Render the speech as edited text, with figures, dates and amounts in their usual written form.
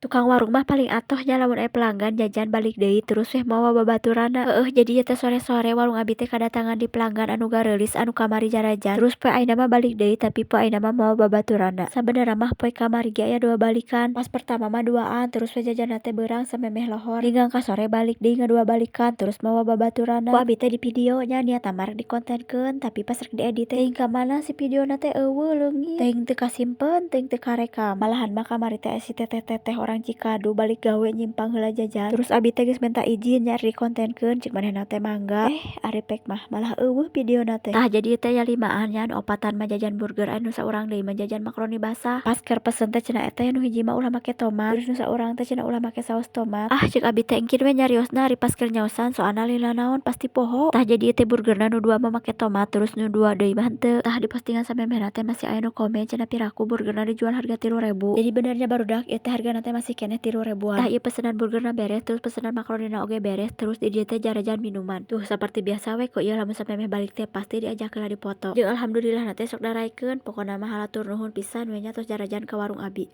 Tukang warung mah paling atohnya lamun aya pelanggan jajan balik deui terus weh mawa babaturanna. Jadi ieu teh sore-sore warung abi teh kadatangan di pelanggan anu gareulis anu kamari jarajan. Terus poe ayeuna mah balik deui tapi poe ayeuna mah mawa babaturanna. Sabenerna mah poe kamari ge aya 2 balikan. Pas pertama mah 2an terus we jajanna teh beurang samemeh lohor. Linggang ka sore balik deui ngadua balikan terus mawa babaturanna. Ku abi teh di video nya niat mah rek dikontenkeun tapi pas rek diedit teh teuing ka mana si videona teh eueuh leungit. Teuing teu kasimpen, teuing teu karekam. Malahan mah kamari teh aya si teteh-teteh orang Cikadu balik gawe nyimpang heula jajan. Terus abi teh geus minta izin nya dikontenkeun ceuk manehna teh mangga. Ari pek mah malah eueuh videona teh. Tah jadi ieu teh aya 5an nya anu 4an mah jajan burger anu saurang deui mah jajan makaroni basah. Pas keur pesen teh cenah eta anu hiji mah ulah make tomat. Terus nu saurang teh cenah ulah make saos tomat. Ceuk abi teh engkin we nyariosna ari pas keur nyaosan soalna lila naon pasti poho. Tah jadi ieu teh burgerna nu 2 mah make tomat terus nu 2 deui mah henteu. Tah di postingan samemehna teh masih aya nu komen cenah piraku burgerna dijual harga 3.000. Jadi benernya barudak ieu teh hargana teh masih keneh 3.000-an. Tah ieu pesenan burgerna beres terus pesenan makaronina oge beres terus di dieu teh jarajan minuman. Tuh saperti biasa we ku ieu lamun samemeh balik teh pasti diajak heula dipoto. Jeung alhamdulillah na teh sok daraekeun pokona mah halatur nuhun pisan we nya tos jarajan ka warung abi.